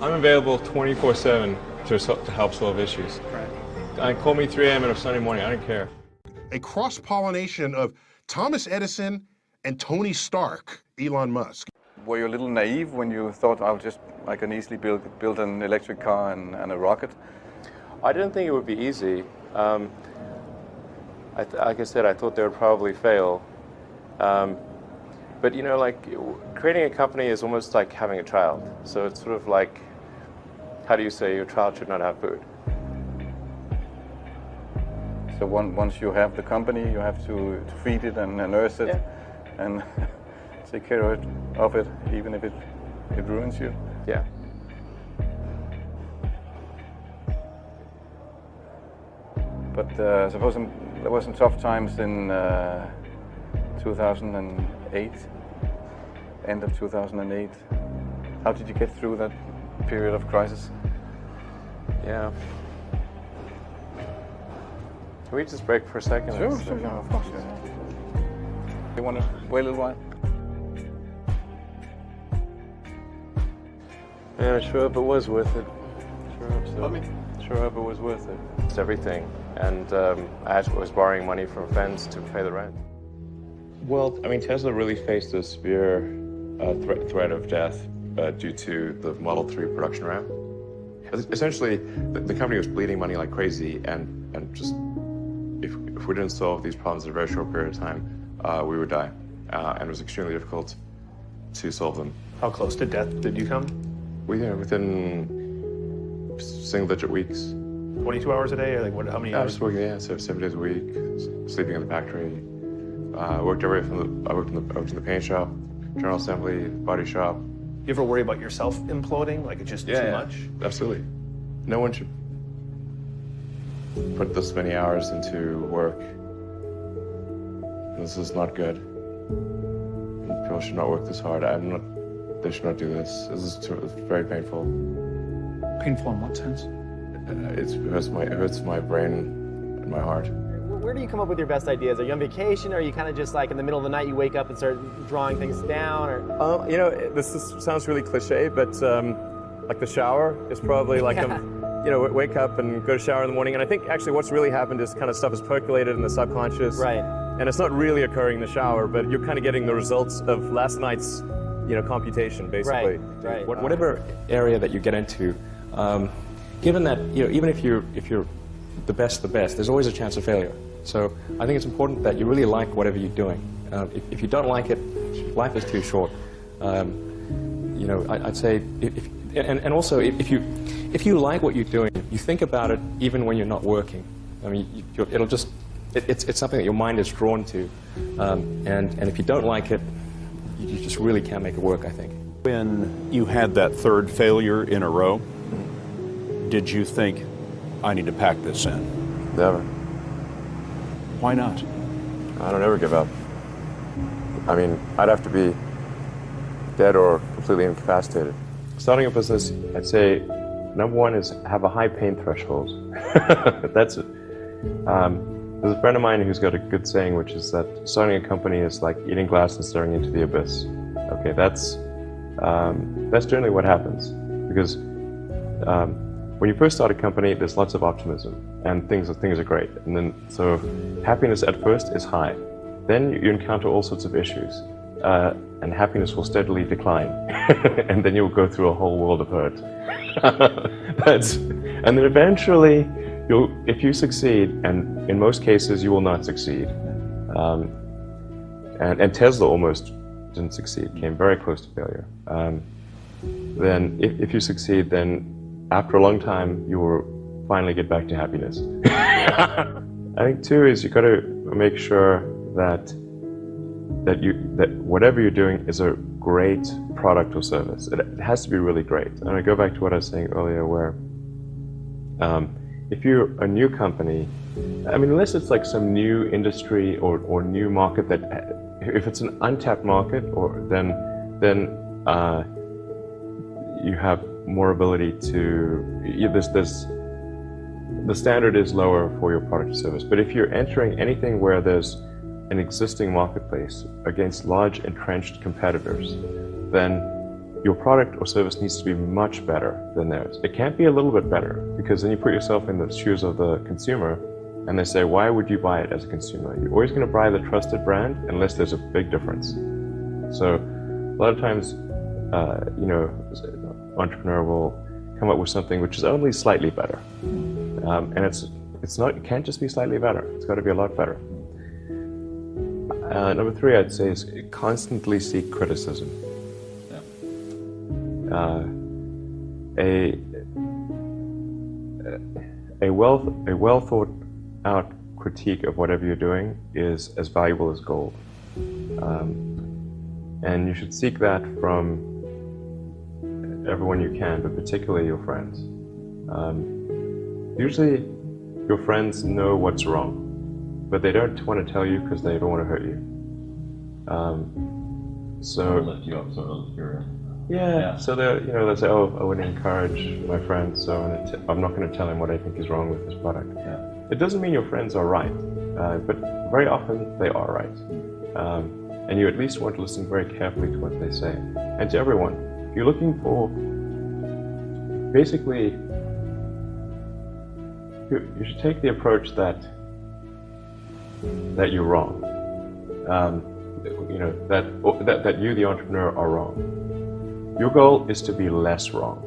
I'm available 24/7 to help solve issues. Right. Call me 3 a.m. on a Sunday morning, I don't care. A cross-pollination of Thomas Edison and Tony Stark, Elon Musk. Were you a little naive when you thought I can easily build an electric car and a rocket? I didn't think it would be easy. Like I said, I thought they would probably fail. But you know, like creating a company is almost like having a child. So it's sort of like, how do you say your child should not have food? So once you have the company, you have to feed it and nurse it, and take care of it, even if it ruins you. Yeah. But suppose there were some tough times in 2008, end of 2008. How did you get through that period of crisis? Yeah. Can we just break for a second? Sure, of course. You want to wait a little while? Yeah, I sure hope it was worth it. Sure hope so. Sure hope it was worth it. It's everything. And I was borrowing money from friends to pay the rent. Well, I mean, Tesla really faced a severe threat of death due to the Model 3 production ramp. Essentially, the company was bleeding money like crazy, and just if we didn't solve these problems in a very short period of time, we would die. And it was extremely difficult to solve them. How close to death did you come? Within single-digit weeks. 22 hours a day, or like what? How many hours? I was working, so 7 days a week, sleeping in the factory. I worked everywhere from I worked in the paint shop, general assembly, body shop. You ever worry about yourself imploding? Like it's just too much? Absolutely. No one should put this many hours into work. This is not good. People should not work this hard. They should not do this. It's very painful. Painful in what sense? It hurts my brain and my heart. Where do you come up with your best ideas? Are you on vacation, or are you kind of just like in the middle of the night you wake up and start drawing things down? Or you know, sounds really cliche, but like the shower is probably like you know, wake up and go to shower in the morning. And I think actually what's really happened is kind of stuff is percolated in the subconscious. Right. And it's not really occurring in the shower, but you're kind of getting the results of last night's, you know, computation, basically. Right. Whatever area that you get into, given that, you know, even if you're the best, there's always a chance of failure. So I think it's important that you really like whatever you're doing. If you don't like it, life is too short. You know, I'd say, and also if you like what you're doing, you think about it even when you're not working. I mean, it's something that your mind is drawn to, and if you don't like it, you just really can't make it work, I think. When you had that third failure in a row, did you think, I need to pack this in? Never. Why not? I don't ever give up. I mean, I'd have to be dead or completely incapacitated. Starting a business, I'd say, number one is have a high pain threshold. That's it. There's a friend of mine who's got a good saying, which is that starting a company is like eating glass and staring into the abyss. Okay, that's generally what happens, because when you first start a company, there's lots of optimism and things are great, and then so happiness at first is high. Then you encounter all sorts of issues, and happiness will steadily decline, and then you'll go through a whole world of hurt. And then eventually, if you succeed, and in most cases you will not succeed, and Tesla almost didn't succeed, came very close to failure. Then if you succeed, then after a long time you will finally get back to happiness. I think too is you've got to make sure that whatever you're doing is a great product or service. It has to be really great. And I go back to what I was saying earlier, where if you're a new company, I mean, unless it's like some new industry or new market that, if it's an untapped market, then you have more ability to, the standard is lower for your product or service. But if you're entering anything where there's an existing marketplace against large entrenched competitors, then your product or service needs to be much better than theirs. It can't be a little bit better, because then you put yourself in the shoes of the consumer and they say, why would you buy it as a consumer? You're always going to buy the trusted brand unless there's a big difference. So a lot of times, you know, an entrepreneur will come up with something which is only slightly better. And it can't just be slightly better. It's got to be a lot better. Number 3, I'd say, is constantly seek criticism. A well thought out critique of whatever you're doing is as valuable as gold. And you should seek that from everyone you can, but particularly your friends. Usually your friends know what's wrong, but they don't want to tell you because they don't want to hurt you. So lift you up, sort of. yeah. So they'll say, oh, I wouldn't encourage my friend, so I'm not going to tell him what I think is wrong with this product. Yeah. It doesn't mean your friends are right, but very often they are right. And you at least want to listen very carefully to what they say. And to everyone, if you're looking for, basically, you should take the approach that you're wrong. You know, that you, the entrepreneur, are wrong. Your goal is to be less wrong.